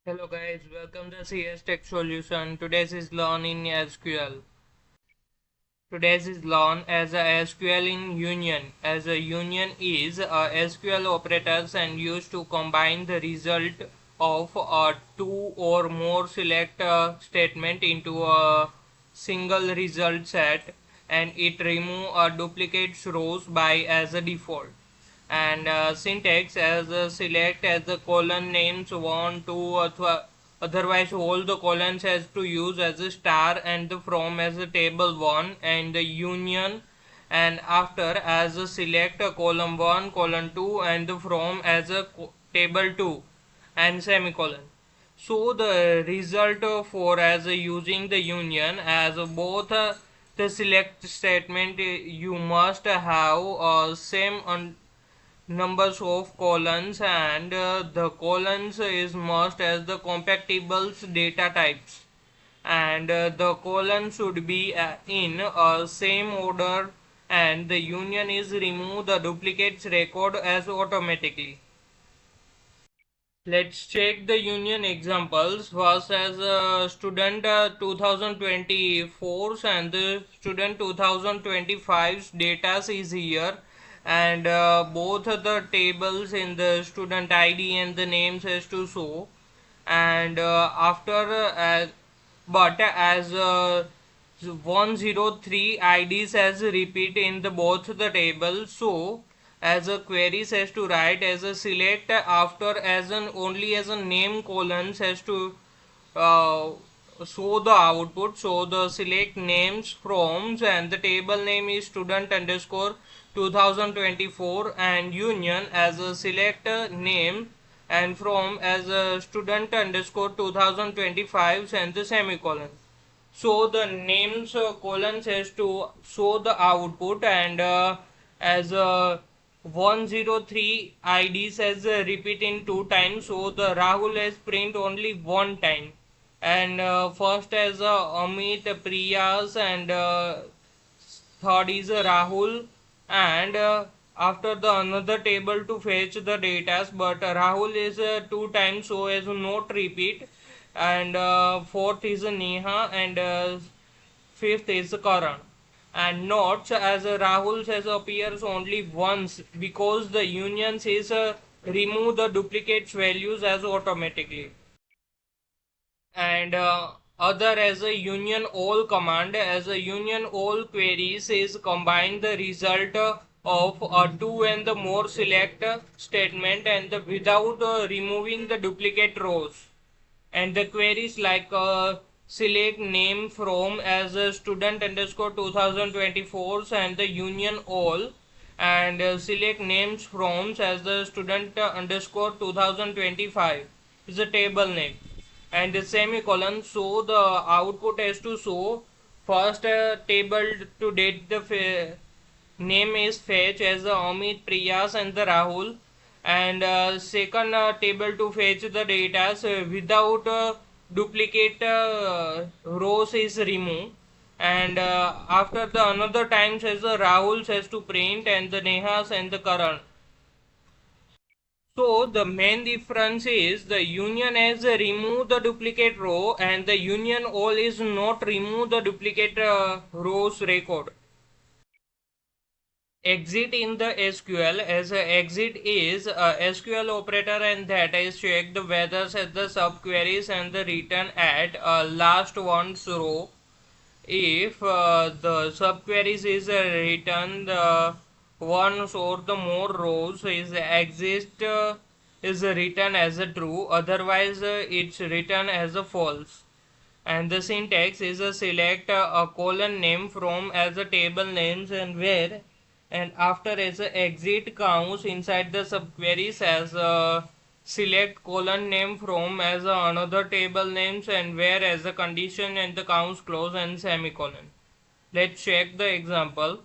Hello guys, welcome to CS Tech Solution. Today's is learn in SQL. Today's is learn as a SQL in union. As a union is SQL operators and used to combine the result of two or more select statement into a single result set, and it remove duplicates rows by as a default. And syntax as a select as the colon names 1 2 otherwise all the colons has to use as a star, and the from as a table 1, and the union and after as a select a column 1 colon 2 and the from as a table 2 and semicolon. So the result for as using the union as both the select statement, you must have same numbers of colons, and the colons is must as the compatible data types, and the colon should be in same order, and the union is remove the duplicates record as automatically. Let's check the union examples. First as student 2024 and the student 2025's data is here, and both of the tables in the student ID and the names has to show, and after but as 103 IDs as repeat in the both the tables, so as a query says to write as a select after as an only as a name colons has to uh, show the output. So the select names from, and the table name is student underscore 2024, and union as a select name and from as a student underscore 2025 and the semicolon. So the names colons has to show the output, and as 103 IDs as repeat in two times, so the Rahul has print only one time, and first as Amit, Priyas, and third is Rahul, and after the another table to fetch the data, but Rahul is two times, so as not repeat, and fourth is Neha, and fifth is Karan. And notes as Rahul says appears only once because the union says remove the duplicates values as automatically. And other as a union all command, as a union all query says combine the result of two and the more select statement, and without removing the duplicate rows, and the queries like select name from as a student underscore 2024 and the union all, and select names from as the student underscore 2025 is a table name, and the semicolon. So the output has to show first table to date the name is fetch as the Amit, Priyas and the Rahul, and second table to fetch the data without duplicate rows is removed, and after the another time says the Rahul says to print, and the Nehas and the Karan. So the main difference is the union has remove the duplicate row, and the union all is not remove the duplicate rows record. Exit in the SQL as a exit is a SQL operator, and that is check the whether set the subqueries and the return at last one's row. If the subqueries is return the ones or the more rows is exist is written as a true, otherwise it's written as a false. And the syntax is a select a colon name from as a table names, and where and after as a exit counts inside the subqueries as a select colon name from as a another table names, and where as a condition and the counts close and semicolon. Let's check the example.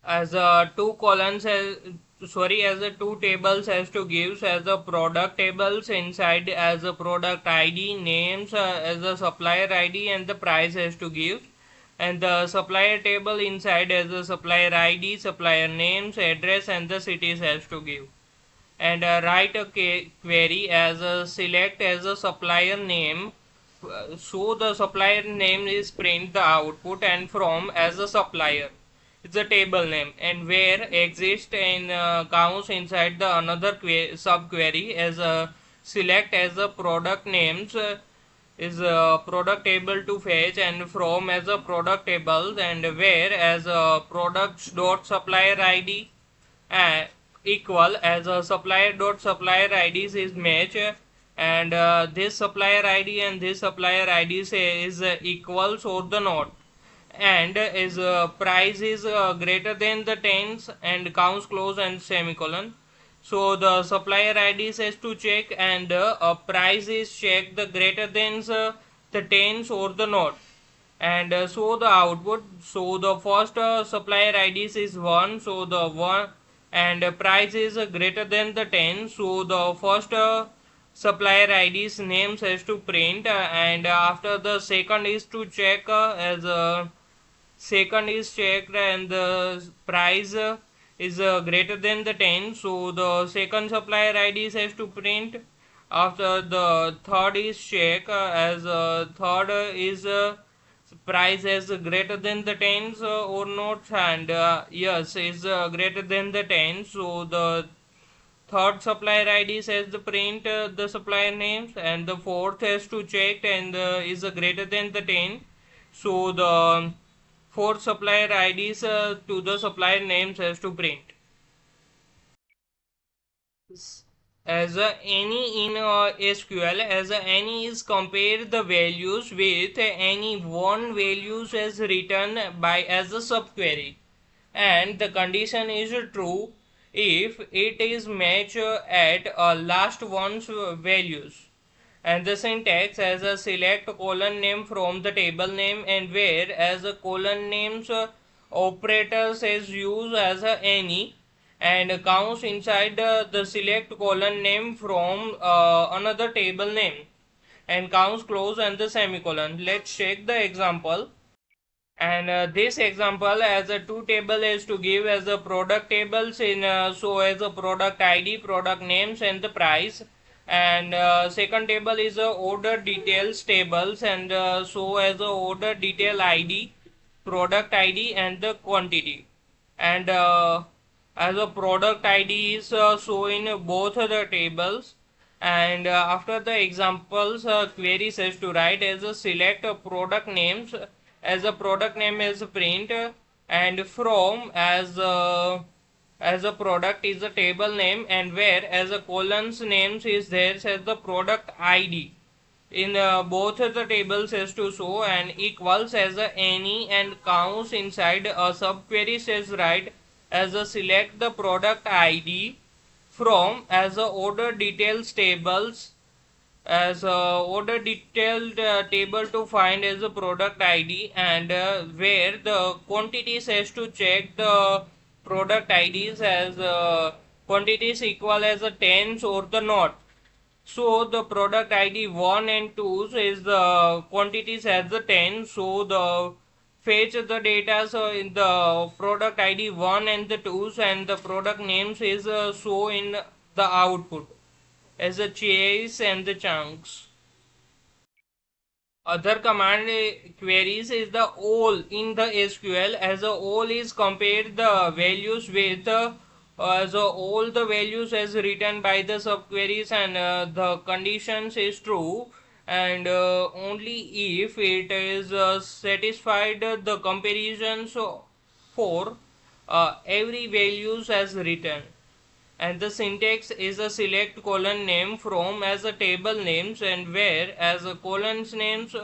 As a two columns as as a two tables has to give as a product tables inside as a product ID names as a supplier ID, and the price has to give, and the supplier table inside as a supplier ID, supplier names, address and the cities has to give. and write a query as a select as a supplier name. So the supplier name is print the output, and from as a supplier it's a table name, and where exist in counts inside the another subquery as a select as a product names is a product table to fetch, and from as a product table, and where as a products dot supplier id uh, equal as a supplier dot supplier IDs is match, and this supplier ID and this supplier ID say is equals or the not, and is price is greater than the tens and counts close and semicolon. So the supplier ID says to check, and a price is checked the greater than the tens or the not, and so the output. So the first supplier IDs is 1, so the 1, and price is greater than the 10, so the first supplier IDs names has to print, and after the second is to check as second is checked, and the price is greater than the 10, so the second supplier ID has to print. After the third is check as third is price is greater than the 10 or not, and yes is greater than the 10, so the third supplier ID says the print the supplier names, and the fourth has to check and is greater than the 10, so the fourth supplier IDs to the supplier names has to print. As any in SQL, as any is compare the values with any one values as written by as a subquery, and the condition is true if it is match at last one's values, and the syntax as a select colon name from the table name, and where as a colon names operators is used as a any, and counts inside the select colon name from another table name, and counts close and the semicolon. Let's check the example. And this example as a two table is to give as a product tables in so as a product ID, product names, and the price, and second table is a order details tables, and so as a order detail ID, product ID, and the quantity, and as a product ID is so in both the tables, and after the examples query says to write as a select product names as a product name is print, and from as a product is a table name, and where as a colons names is there says the product ID in both the tables has to show, and equals as a any, and counts inside a subquery says write as a select the product ID from as a order details tables as a order detailed table to find as a product ID, and where the quantities has to check the product IDs as quantities equal as a tens or the not. So the product ID 1 and 2 is the quantities as the 10, so the fetch the data so in the product ID 1 and the 2s, and the product names is so in the output as a chase and the chunks. Other command queries is the all in the SQL as a all is compared the values with so all the values as written by the subqueries, and the conditions is true, and only if it is satisfied the comparisons for every values as written, and the syntax is a select colon name from as a table names, and where as a colons names,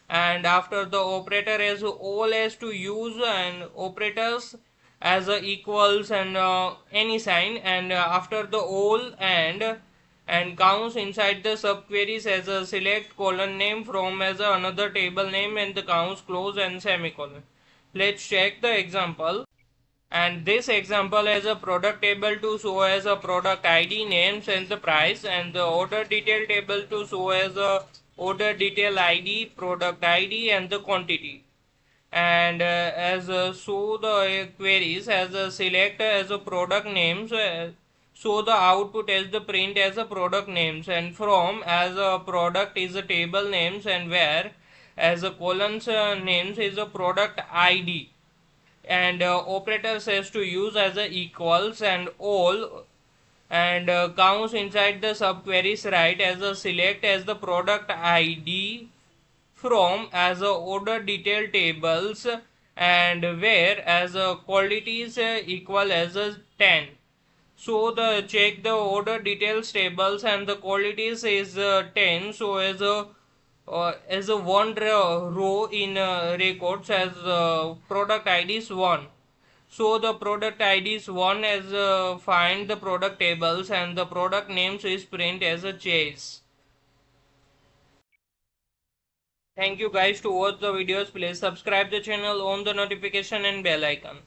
and after the operator as all has to use, and operators as a equals and any sign, and after the all, and counts inside the subqueries as a select colon name from as a another table name, and the counts close and semicolon. Let's check the example. And this example has a product table to show as a product ID names and the price, and the order detail table to show as a order detail ID, product ID, and the quantity, and as so the queries as a select as a product names So the output as the print as a product names, and from as a product is a table names, and where as a columns names is a product ID, and operator says to use as a equals and all, and counts inside the subqueries right as a select as the product ID from as a order detail tables, and where as a qualities equal as a 10. So the check the order details tables and the qualities is 10. So as a one row in records as product ID is 1. So the product ID is 1 as find the product tables, and the product names is print as a chase. Thank you guys to watch the videos. Please subscribe the channel, on the notification and bell icon.